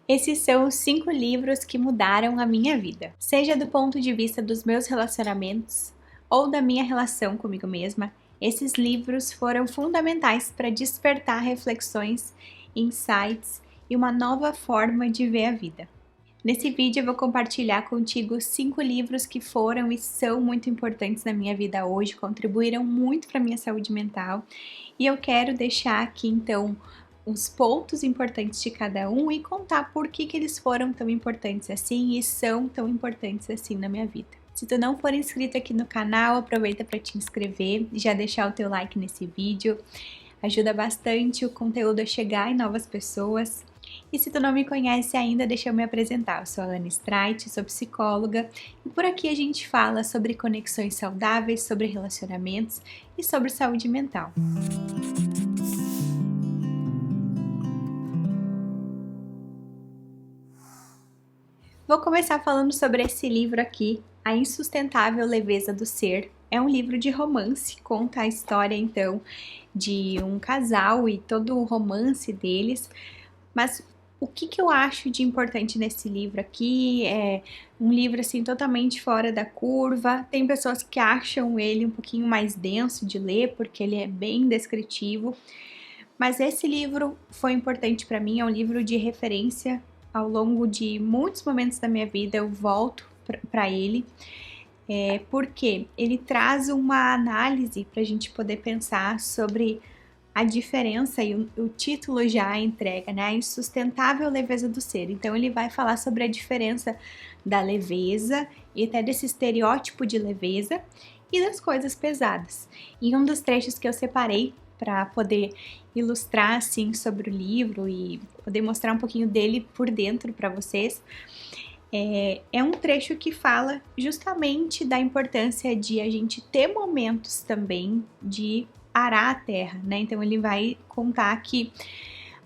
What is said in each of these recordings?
Esses são os 5 livros que mudaram a minha vida, seja do ponto de vista dos meus relacionamentos ou da minha relação comigo mesma. Esses livros foram fundamentais para despertar reflexões, insights e uma nova forma de ver a vida. Nesse vídeo eu vou compartilhar contigo 5 livros que foram e são muito importantes na minha vida hoje, contribuíram muito para a minha saúde mental, e eu quero deixar aqui então os pontos importantes de cada um e contar por que eles foram tão importantes assim e são tão importantes assim na minha vida. Se tu não for inscrito aqui no canal, aproveita para te inscrever e já deixar o teu like nesse vídeo. Ajuda bastante o conteúdo a chegar em novas pessoas. E se tu não me conhece ainda, deixa eu me apresentar. Eu sou a Alana Streit, sou psicóloga e por aqui a gente fala sobre conexões saudáveis, sobre relacionamentos e sobre saúde mental. Vou começar falando sobre esse livro aqui, A Insustentável Leveza do Ser. É um livro de romance, conta a história então de um casal e todo o romance deles, mas o que eu acho de importante nesse livro aqui é um livro assim totalmente fora da curva. Tem pessoas que acham ele um pouquinho mais denso de ler porque ele é bem descritivo, mas esse livro foi importante para mim, é um livro de referência. Ao longo de muitos momentos da minha vida eu volto para ele, porque ele traz uma análise para a gente poder pensar sobre a diferença, e o título já entrega, né? A insustentável leveza do ser. Então ele vai falar sobre a diferença da leveza e até desse estereótipo de leveza e das coisas pesadas. E um dos trechos que eu separei para poder ilustrar assim sobre o livro e poder mostrar um pouquinho dele por dentro para vocês, é um trecho que fala justamente da importância de a gente ter momentos também de arar a terra, né? Então ele vai contar que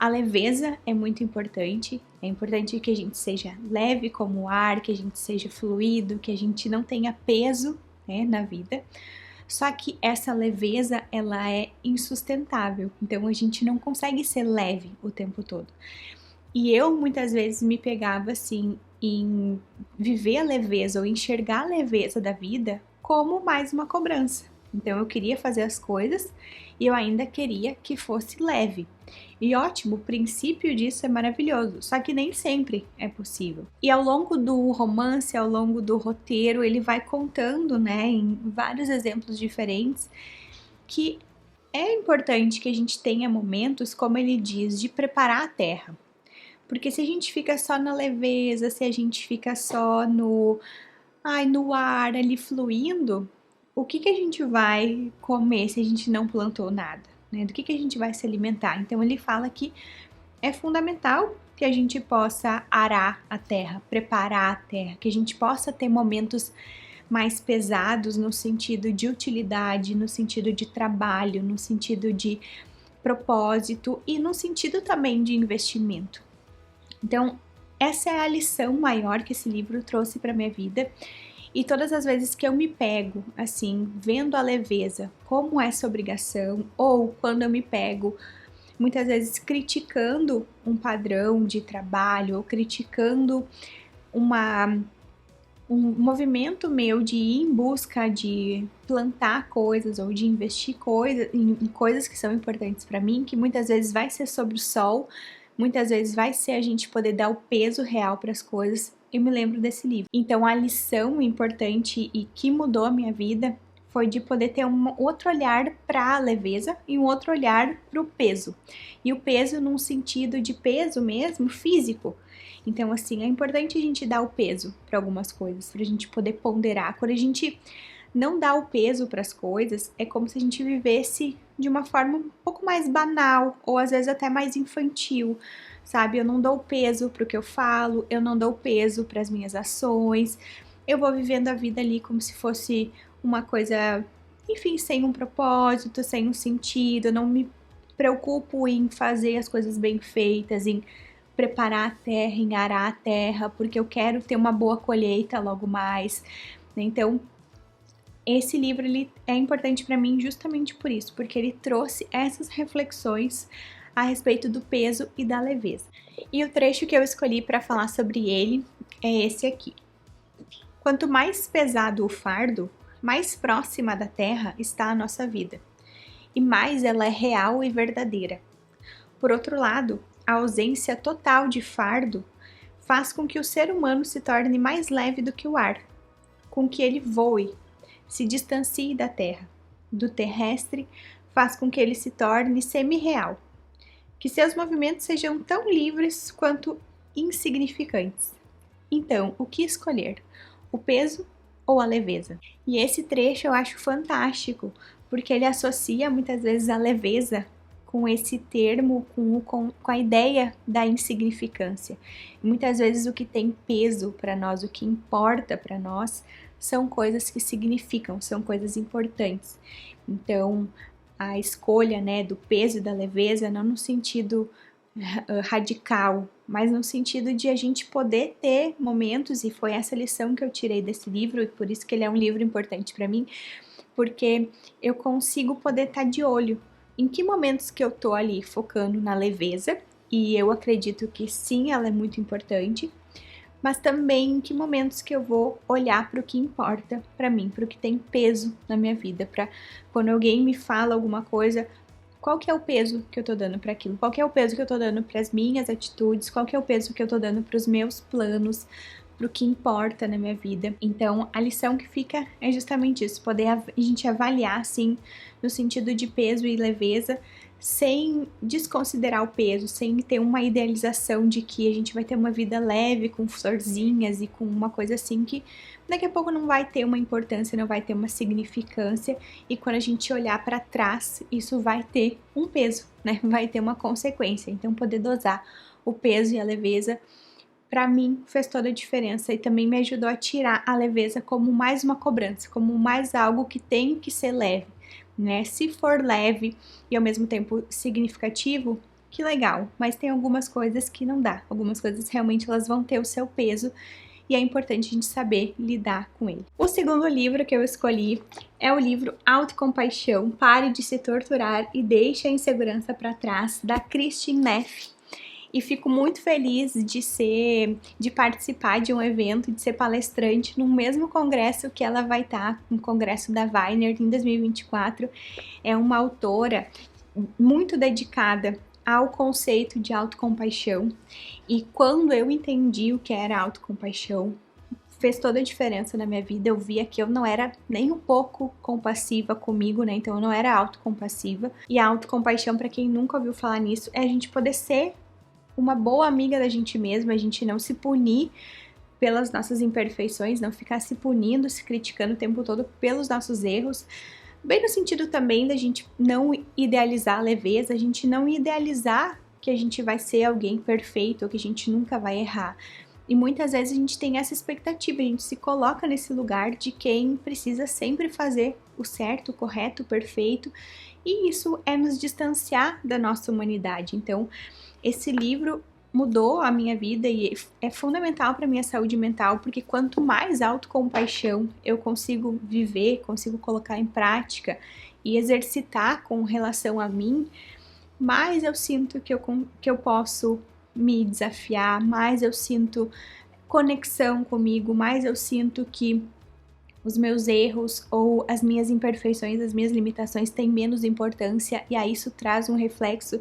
a leveza é muito importante, é importante que a gente seja leve como o ar, que a gente seja fluido, que a gente não tenha peso, né, na vida. Só que essa leveza, ela é insustentável, então a gente não consegue ser leve o tempo todo. E eu muitas vezes me pegava assim em viver a leveza ou enxergar a leveza da vida como mais uma cobrança. Então eu queria fazer as coisas e eu ainda queria que fosse leve. E ótimo, o princípio disso é maravilhoso, só que nem sempre é possível. E ao longo do romance, ao longo do roteiro, ele vai contando, né, em vários exemplos diferentes, que é importante que a gente tenha momentos, como ele diz, de preparar a terra. Porque se a gente fica só na leveza, se a gente fica só no ar ali fluindo, o que a gente vai comer se a gente não plantou nada, né? Do que a gente vai se alimentar? Então ele fala que é fundamental que a gente possa arar a terra, preparar a terra, que a gente possa ter momentos mais pesados no sentido de utilidade, no sentido de trabalho, no sentido de propósito e no sentido também de investimento. Então, essa é a lição maior que esse livro trouxe para minha vida. E todas as vezes que eu me pego, assim, vendo a leveza como essa obrigação, ou quando eu me pego, muitas vezes criticando um padrão de trabalho, ou criticando um movimento meu de ir em busca de plantar coisas, ou de investir em coisas que são importantes para mim, que muitas vezes vai ser sobre o sol, muitas vezes vai ser a gente poder dar o peso real para as coisas. Eu me lembro desse livro. Então a lição importante e que mudou a minha vida foi de poder ter um outro olhar para a leveza e um outro olhar para o peso. E o peso num sentido de peso mesmo, físico. Então assim, é importante a gente dar o peso para algumas coisas, para a gente poder ponderar. Quando a gente não dá o peso para as coisas, é como se a gente vivesse de uma forma um pouco mais banal, ou às vezes até mais infantil, sabe? Eu não dou peso para o que eu falo, eu não dou peso para as minhas ações, eu vou vivendo a vida ali como se fosse uma coisa, enfim, sem um propósito, sem um sentido. Eu não me preocupo em fazer as coisas bem feitas, em preparar a terra, em arar a terra, porque eu quero ter uma boa colheita logo mais. Então, esse livro ele é importante para mim justamente por isso, porque ele trouxe essas reflexões a respeito do peso e da leveza. E o trecho que eu escolhi para falar sobre ele é esse aqui. Quanto mais pesado o fardo, mais próxima da terra está a nossa vida, e mais ela é real e verdadeira. Por outro lado, a ausência total de fardo faz com que o ser humano se torne mais leve do que o ar, com que ele voe, se distancie da terra. Do terrestre faz com que ele se torne semi-real, que seus movimentos sejam tão livres quanto insignificantes. Então, o que escolher? O peso ou a leveza? E esse trecho eu acho fantástico, porque ele associa muitas vezes a leveza com esse termo, com a ideia da insignificância. Muitas vezes o que tem peso para nós, o que importa para nós, são coisas que significam, são coisas importantes. Então, a escolha, né, do peso e da leveza, não no sentido radical, mas no sentido de a gente poder ter momentos, e foi essa lição que eu tirei desse livro, e por isso que ele é um livro importante para mim, porque eu consigo poder estar de olho em que momentos que eu tô ali focando na leveza, e eu acredito que sim, ela é muito importante, mas também em que momentos que eu vou olhar para o que importa para mim, para o que tem peso na minha vida, para quando alguém me fala alguma coisa, qual que é o peso que eu tô dando para aquilo? Qual que é o peso que eu tô dando para as minhas atitudes? Qual que é o peso que eu tô dando para os meus planos, para o que importa na minha vida? Então, a lição que fica é justamente isso, poder a gente avaliar, assim, no sentido de peso e leveza, sem desconsiderar o peso, sem ter uma idealização de que a gente vai ter uma vida leve, com florzinhas e com uma coisa assim que daqui a pouco não vai ter uma importância, não vai ter uma significância, e quando a gente olhar para trás, isso vai ter um peso, né? Vai ter uma consequência. Então, poder dosar o peso e a leveza, para mim, fez toda a diferença e também me ajudou a tirar a leveza como mais uma cobrança, como mais algo que tem que ser leve, né? Se for leve e ao mesmo tempo significativo, que legal, mas tem algumas coisas que não dá, algumas coisas realmente elas vão ter o seu peso e é importante a gente saber lidar com ele. O segundo livro que eu escolhi é o livro Autocompaixão, Pare de se torturar e deixe a insegurança para trás, da Kristin Neff. E fico muito feliz de participar de um evento, de ser palestrante no mesmo congresso que ela vai estar, no congresso da Weiner em 2024. É uma autora muito dedicada ao conceito de autocompaixão, e quando eu entendi o que era autocompaixão, fez toda a diferença na minha vida. Eu via que eu não era nem um pouco compassiva comigo, né? Então eu não era autocompassiva. E a autocompaixão, para quem nunca ouviu falar nisso, é a gente poder ser uma boa amiga da gente mesma, a gente não se punir pelas nossas imperfeições, não ficar se punindo, se criticando o tempo todo pelos nossos erros, bem no sentido também da gente não idealizar a leveza, a gente não idealizar que a gente vai ser alguém perfeito ou que a gente nunca vai errar. E muitas vezes a gente tem essa expectativa, a gente se coloca nesse lugar de quem precisa sempre fazer o certo, o correto, o perfeito, e isso é nos distanciar da nossa humanidade. Então, esse livro mudou a minha vida e é fundamental para a minha saúde mental, porque quanto mais autocompaixão eu consigo viver, consigo colocar em prática e exercitar com relação a mim, mais eu sinto que eu posso me desafiar, mais eu sinto conexão comigo, mais eu sinto que os meus erros ou as minhas imperfeições, as minhas limitações têm menos importância, e aí isso traz um reflexo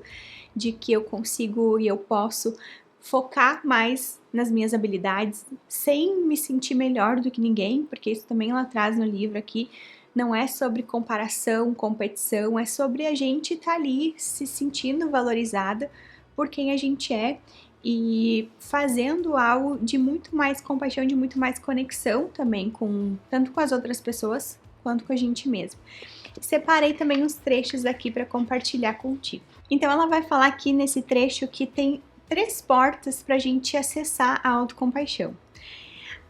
de que eu consigo e eu posso focar mais nas minhas habilidades sem me sentir melhor do que ninguém, porque isso também ela traz no livro aqui. Não é sobre comparação, competição, é sobre a gente estar ali se sentindo valorizada por quem a gente é e fazendo algo de muito mais compaixão, de muito mais conexão também, tanto com as outras pessoas quanto com a gente mesmo. Separei também uns trechos aqui para compartilhar contigo. Então ela vai falar aqui nesse trecho que tem 3 portas para a gente acessar a autocompaixão.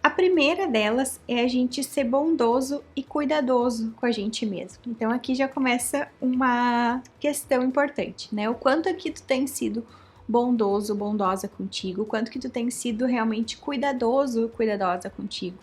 A primeira delas é a gente ser bondoso e cuidadoso com a gente mesmo. Então aqui já começa uma questão importante, né? O quanto aqui tu tem sido bondoso, bondosa contigo, quanto que tu tem sido realmente cuidadoso, cuidadosa contigo,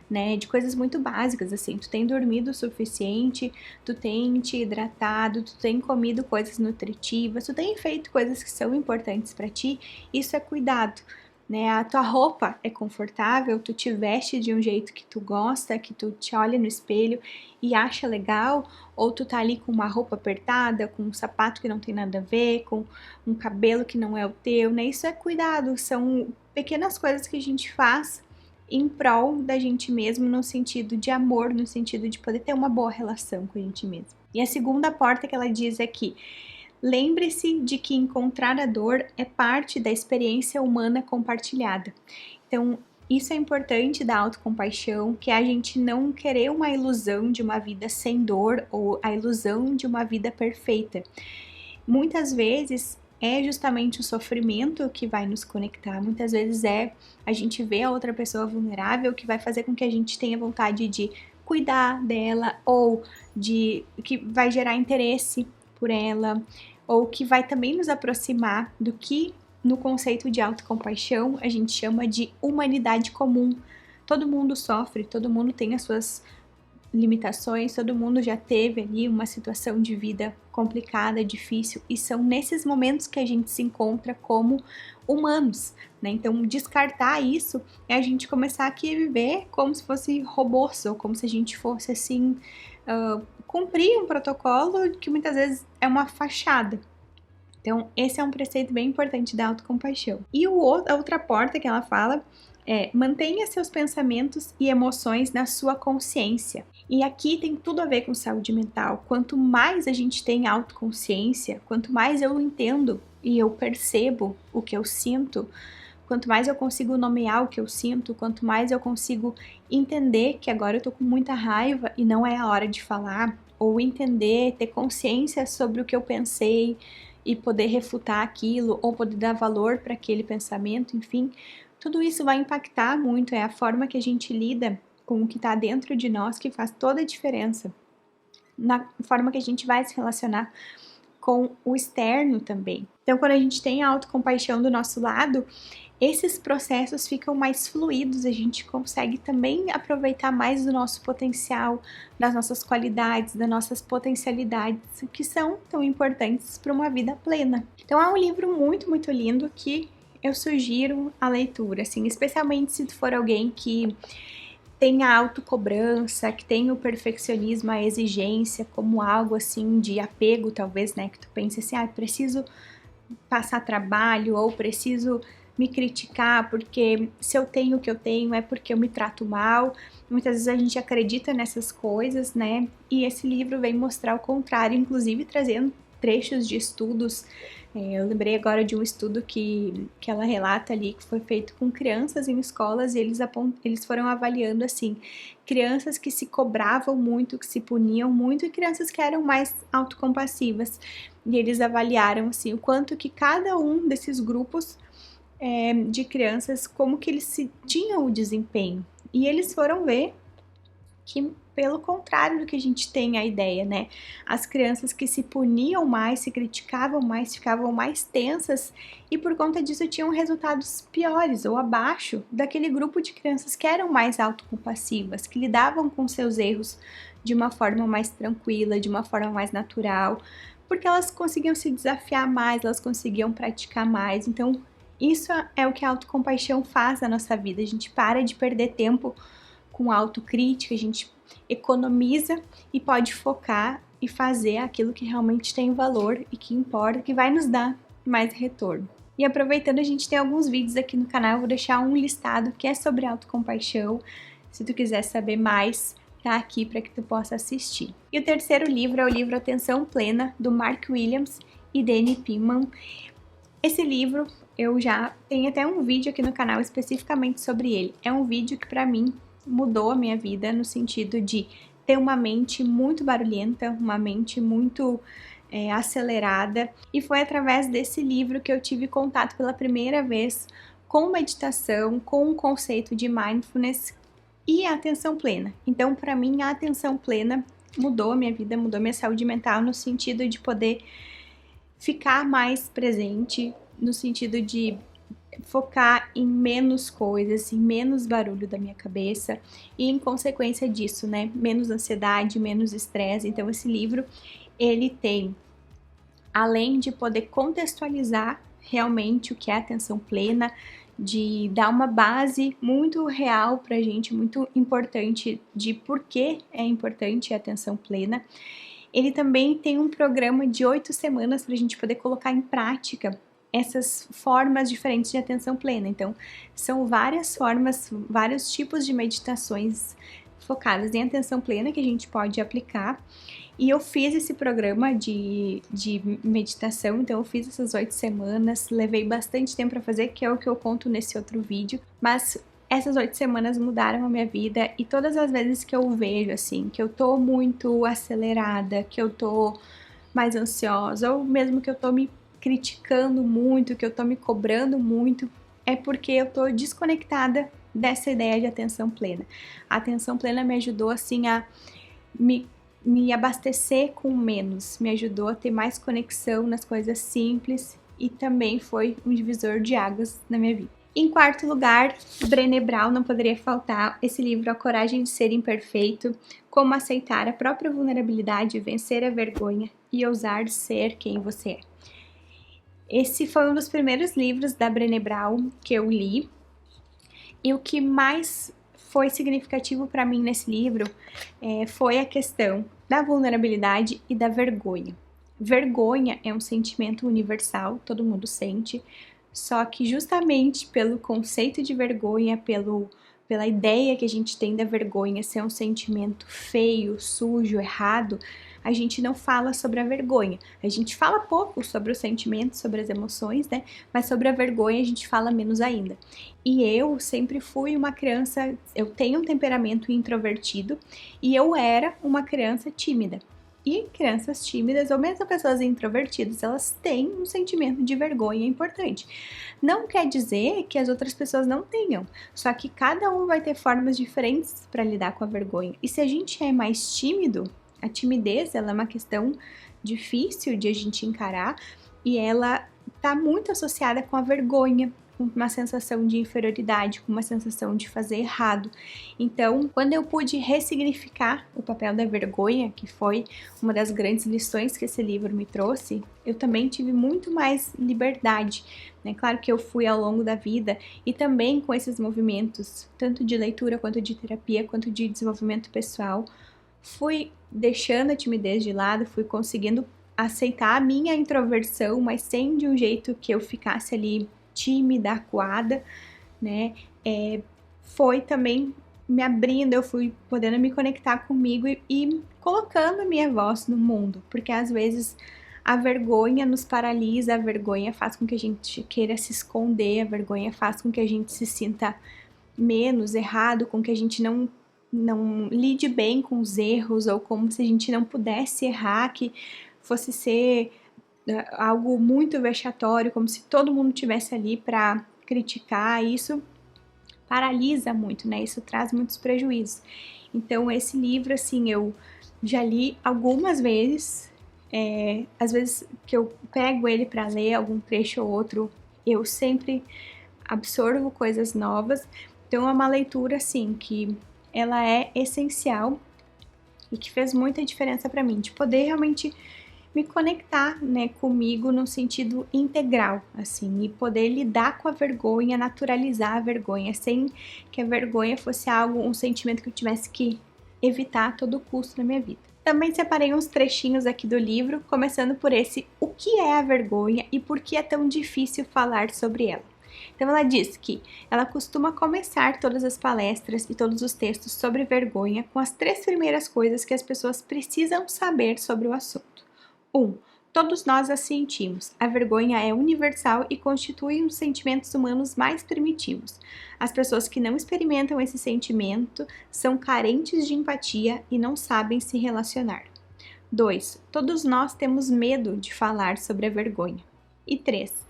né? De coisas muito básicas, assim, tu tem dormido o suficiente, tu tem te hidratado, tu tem comido coisas nutritivas, tu tem feito coisas que são importantes para ti, isso é cuidado. Né, a tua roupa é confortável, tu te veste de um jeito que tu gosta, que tu te olha no espelho e acha legal, ou tu tá ali com uma roupa apertada, com um sapato que não tem nada a ver, com um cabelo que não é o teu, né? Isso é cuidado, são pequenas coisas que a gente faz em prol da gente mesmo, no sentido de amor, no sentido de poder ter uma boa relação com a gente mesmo. E a segunda porta que ela diz é que lembre-se de que encontrar a dor é parte da experiência humana compartilhada. Então, isso é importante da autocompaixão, que é a gente não querer uma ilusão de uma vida sem dor ou a ilusão de uma vida perfeita. Muitas vezes é justamente o sofrimento que vai nos conectar, muitas vezes é a gente ver a outra pessoa vulnerável que vai fazer com que a gente tenha vontade de cuidar dela ou de que vai gerar interesse por ela, ou que vai também nos aproximar do que no conceito de autocompaixão a gente chama de humanidade comum. Todo mundo sofre, todo mundo tem as suas limitações, todo mundo já teve ali uma situação de vida complicada, difícil, e são nesses momentos que a gente se encontra como humanos, né? Então, descartar isso é a gente começar aqui a viver como se fosse robôs, ou como se a gente fosse assim, cumprir um protocolo que muitas vezes é uma fachada. Então, esse é um preceito bem importante da autocompaixão. E a outra porta que ela fala é: mantenha seus pensamentos e emoções na sua consciência. E aqui tem tudo a ver com saúde mental. Quanto mais a gente tem autoconsciência, quanto mais eu entendo e eu percebo o que eu sinto, quanto mais eu consigo nomear o que eu sinto, quanto mais eu consigo entender que agora eu tô com muita raiva e não é a hora de falar, ou entender, ter consciência sobre o que eu pensei e poder refutar aquilo, ou poder dar valor para aquele pensamento, enfim, tudo isso vai impactar muito, é a forma que a gente lida com o que está dentro de nós que faz toda a diferença na forma que a gente vai se relacionar com o externo também. Então, quando a gente tem a autocompaixão do nosso lado, esses processos ficam mais fluidos, a gente consegue também aproveitar mais do nosso potencial, das nossas qualidades, das nossas potencialidades, que são tão importantes para uma vida plena. Então, é um livro muito, muito lindo que eu sugiro a leitura, assim, especialmente se tu for alguém que tem a autocobrança, que tem o perfeccionismo, a exigência como algo assim de apego, talvez, né? Que tu pense assim, preciso passar trabalho ou preciso me criticar porque se eu tenho o que eu tenho é porque eu me trato mal. Muitas vezes a gente acredita nessas coisas, né? E esse livro vem mostrar o contrário, inclusive trazendo trechos de estudos. Eu lembrei agora de um estudo que ela relata ali, que foi feito com crianças em escolas, e eles foram avaliando assim, crianças que se cobravam muito, que se puniam muito, e crianças que eram mais autocompassivas. E eles avaliaram assim, o quanto que cada um desses grupos de crianças, como que eles tinham o desempenho. E eles foram ver que, pelo contrário do que a gente tem a ideia, né? As crianças que se puniam mais, se criticavam mais, ficavam mais tensas e por conta disso tinham resultados piores ou abaixo daquele grupo de crianças que eram mais autocompassivas, que lidavam com seus erros de uma forma mais tranquila, de uma forma mais natural, porque elas conseguiam se desafiar mais, elas conseguiam praticar mais. Então, isso é o que a autocompaixão faz na nossa vida. A gente para de perder tempo com autocrítica, a gente economiza e pode focar e fazer aquilo que realmente tem valor e que importa, que vai nos dar mais retorno. E aproveitando, a gente tem alguns vídeos aqui no canal, eu vou deixar um listado que é sobre autocompaixão. Se tu quiser saber mais, tá aqui para que tu possa assistir. E o terceiro livro é o livro Atenção Plena, do Mark Williams e Danny Penman. Esse livro eu já tenho até um vídeo aqui no canal especificamente sobre ele. É um vídeo que para mim mudou a minha vida no sentido de ter uma mente muito barulhenta, uma mente muito acelerada, e foi através desse livro que eu tive contato pela primeira vez com meditação, com o conceito de mindfulness e a atenção plena. Então, para mim, a atenção plena mudou a minha vida, mudou minha saúde mental no sentido de poder ficar mais presente no sentido de focar em menos coisas, em menos barulho da minha cabeça e em consequência disso, né, menos ansiedade, menos estresse. Então esse livro, ele tem, além de poder contextualizar realmente o que é atenção plena, de dar uma base muito real pra gente, muito importante de por que é importante a atenção plena. Ele também tem um programa de 8 semanas para a gente poder colocar em prática essas formas diferentes de atenção plena. Então, são várias formas, vários tipos de meditações focadas em atenção plena que a gente pode aplicar. E eu fiz esse programa de meditação, então eu fiz essas 8 semanas, levei bastante tempo para fazer, que é o que eu conto nesse outro vídeo, mas essas 8 semanas mudaram a minha vida e todas as vezes que eu vejo, assim, que eu tô muito acelerada, que eu tô mais ansiosa, ou mesmo que eu tô me criticando muito, que eu tô me cobrando muito, é porque eu tô desconectada dessa ideia de atenção plena. A atenção plena me ajudou, assim, a me abastecer com menos, me ajudou a ter mais conexão nas coisas simples e também foi um divisor de águas na minha vida. Em quarto lugar, Brené Brown, não poderia faltar esse livro, A Coragem de Ser Imperfeito, Como Aceitar a Própria Vulnerabilidade, Vencer a Vergonha e Ousar Ser Quem Você É. Esse foi um dos primeiros livros da Brené Brown que eu li e o que mais foi significativo para mim nesse livro foi a questão da vulnerabilidade e da vergonha. Vergonha é um sentimento universal, todo mundo sente, só que justamente pelo conceito de vergonha, pela ideia que a gente tem da vergonha ser um sentimento feio, sujo, errado, a gente não fala sobre a vergonha. A gente fala pouco sobre os sentimentos, sobre as emoções, né? Mas sobre a vergonha a gente fala menos ainda. E eu sempre fui uma criança, eu tenho um temperamento introvertido e eu era uma criança tímida. E crianças tímidas ou mesmo pessoas introvertidas, elas têm um sentimento de vergonha importante. Não quer dizer que as outras pessoas não tenham, só que cada um vai ter formas diferentes para lidar com a vergonha. E se a gente é mais tímido, a timidez, ela é uma questão difícil de a gente encarar e ela está muito associada com a vergonha, com uma sensação de inferioridade, com uma sensação de fazer errado. Então, quando eu pude ressignificar o papel da vergonha, que foi uma das grandes lições que esse livro me trouxe, eu também tive muito mais liberdade, né? Claro que eu fui ao longo da vida e também com esses movimentos, tanto de leitura, quanto de terapia, quanto de desenvolvimento pessoal, fui deixando a timidez de lado, fui conseguindo aceitar a minha introversão, mas sem de um jeito que eu ficasse ali tímida, acuada, né? Foi também me abrindo, eu fui podendo me conectar comigo e colocando a minha voz no mundo, porque às vezes a vergonha nos paralisa, a vergonha faz com que a gente queira se esconder, a vergonha faz com que a gente se sinta menos errado, com que a gente não lide bem com os erros, ou como se a gente não pudesse errar, que fosse ser algo muito vexatório, como se todo mundo estivesse ali para criticar. Isso paralisa muito, né? Isso traz muitos prejuízos. Então esse livro, assim, eu já li algumas vezes, às vezes que eu pego ele para ler algum trecho ou outro, eu sempre absorvo coisas novas. Então é uma leitura, assim, que ela é essencial e que fez muita diferença para mim, de poder realmente me conectar, né, comigo no sentido integral, assim, e poder lidar com a vergonha, naturalizar a vergonha, sem que a vergonha fosse algo, um sentimento que eu tivesse que evitar a todo custo na minha vida. Também separei uns trechinhos aqui do livro, começando por esse, o que é a vergonha e por que é tão difícil falar sobre ela. Então ela diz que ela costuma começar todas as palestras e todos os textos sobre vergonha com as 3 primeiras coisas que as pessoas precisam saber sobre o assunto. 1. Todos nós a sentimos. A vergonha é universal e constitui um dos sentimentos humanos mais primitivos. As pessoas que não experimentam esse sentimento são carentes de empatia e não sabem se relacionar. 2. Todos nós temos medo de falar sobre a vergonha. E 3.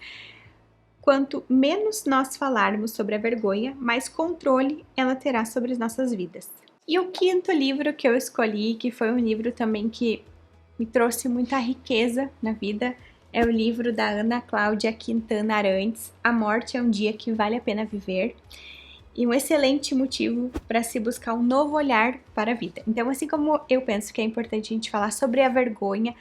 Quanto menos nós falarmos sobre a vergonha, mais controle ela terá sobre as nossas vidas. E o quinto livro que eu escolhi, que foi um livro também que me trouxe muita riqueza na vida, É o livro da Ana Cláudia Quintana Arantes, A Morte é um Dia que Vale a Pena Viver, e um excelente motivo para se buscar um novo olhar para a vida. Então, assim como eu penso que é importante a gente falar sobre a vergonha,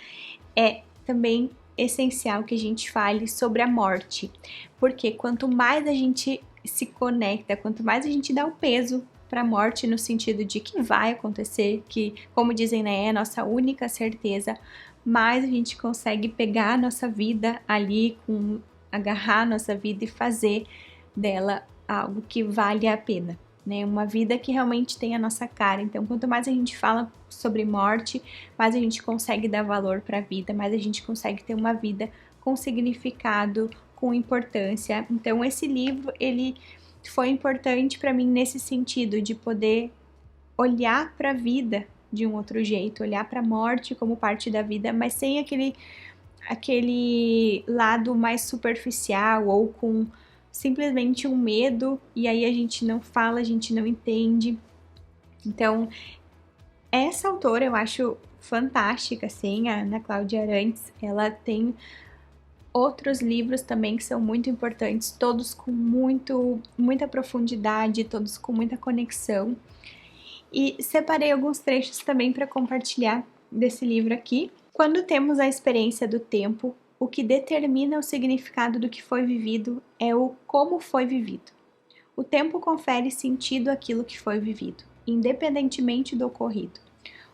é também essencial que a gente fale sobre a morte, porque quanto mais a gente se conecta, quanto mais a gente dá o peso para a morte no sentido de que vai acontecer, que, como dizem, né, é a nossa única certeza, mais a gente consegue pegar a nossa vida ali, agarrar a nossa vida e fazer dela algo que vale a pena, né? Uma vida que realmente tem a nossa cara. Então, quanto mais a gente fala sobre morte, mais a gente consegue dar valor para a vida, mais a gente consegue ter uma vida com significado, com importância. Então, esse livro, ele foi importante para mim nesse sentido de poder olhar para a vida de um outro jeito, olhar para a morte como parte da vida, mas sem aquele lado mais superficial ou com simplesmente um medo e aí a gente não fala, a gente não entende. Então, essa autora eu acho fantástica, assim, a Ana Cláudia Arantes, ela tem outros livros também que são muito importantes, todos com muita profundidade, todos com muita conexão. E separei alguns trechos também para compartilhar desse livro aqui. Quando temos a experiência do tempo, o que determina o significado do que foi vivido é o como foi vivido. O tempo confere sentido àquilo que foi vivido, independentemente do ocorrido.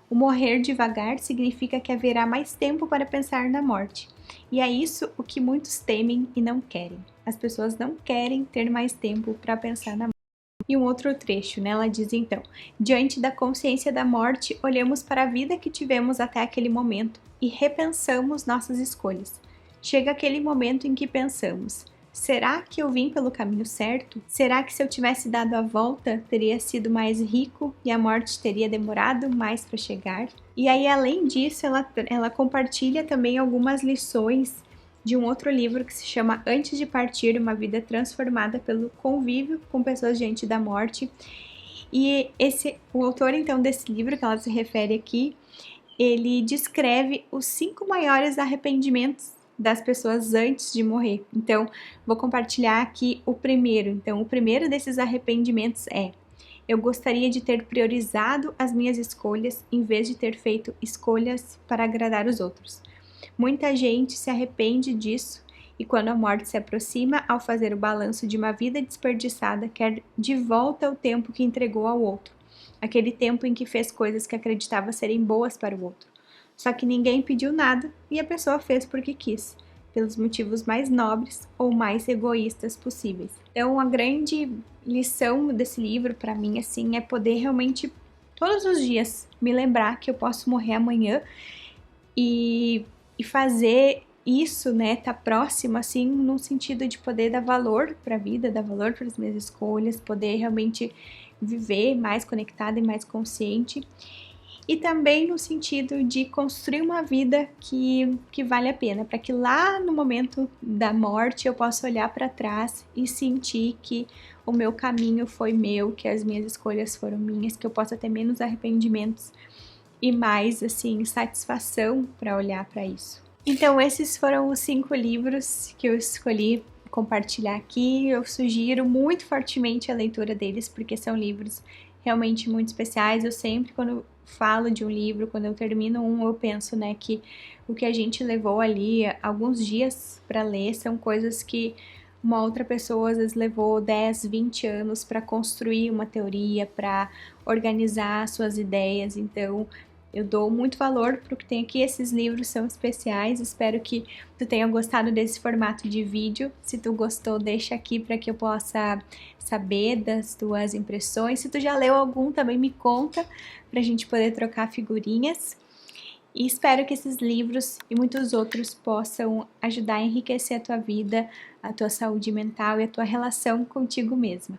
O morrer devagar significa que haverá mais tempo para pensar na morte. E é isso o que muitos temem e não querem. As pessoas não querem ter mais tempo para pensar na morte. E um outro trecho, né? Ela diz então: diante da consciência da morte, olhamos para a vida que tivemos até aquele momento e repensamos nossas escolhas. Chega aquele momento em que pensamos: será que eu vim pelo caminho certo? Será que se eu tivesse dado a volta, teria sido mais rico e a morte teria demorado mais para chegar? E aí, além disso, ela compartilha também algumas lições de um outro livro que se chama Antes de Partir, uma vida transformada pelo convívio com pessoas diante da morte. E o autor então desse livro que ela se refere aqui, ele descreve os 5 maiores arrependimentos das pessoas antes de morrer. Então, vou compartilhar aqui o primeiro. Então, o primeiro desses arrependimentos é: eu gostaria de ter priorizado as minhas escolhas em vez de ter feito escolhas para agradar os outros. Muita gente se arrepende disso e quando a morte se aproxima, ao fazer o balanço de uma vida desperdiçada, quer de volta o tempo que entregou ao outro, aquele tempo em que fez coisas que acreditava serem boas para o outro. Só que ninguém pediu nada e a pessoa fez porque quis, pelos motivos mais nobres ou mais egoístas possíveis. Então, a grande lição desse livro para mim assim é poder realmente todos os dias me lembrar que eu posso morrer amanhã e fazer isso, né, tá próximo, assim, no sentido de poder dar valor para a vida, dar valor para as minhas escolhas, poder realmente viver mais conectada e mais consciente. E também no sentido de construir uma vida que vale a pena, para que lá no momento da morte eu possa olhar para trás e sentir que o meu caminho foi meu, que as minhas escolhas foram minhas, que eu possa ter menos arrependimentos e mais, assim, satisfação para olhar para isso. Então, esses foram os 5 livros que eu escolhi compartilhar aqui. Eu sugiro muito fortemente a leitura deles, porque são livros realmente muito especiais. Eu sempre, quando falo de um livro, quando eu termino um, eu penso, né, que o que a gente levou ali alguns dias para ler são coisas que uma outra pessoa às vezes levou 10, 20 anos para construir uma teoria, para organizar suas ideias. Então, eu dou muito valor para o que tem aqui, esses livros são especiais, espero que tu tenha gostado desse formato de vídeo. Se tu gostou, deixa aqui para que eu possa saber das tuas impressões. Se tu já leu algum, também me conta, para a gente poder trocar figurinhas. E espero que esses livros e muitos outros possam ajudar a enriquecer a tua vida, a tua saúde mental e a tua relação contigo mesma.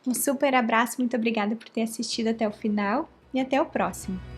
Um super abraço, muito obrigada por ter assistido até o final e até o próximo!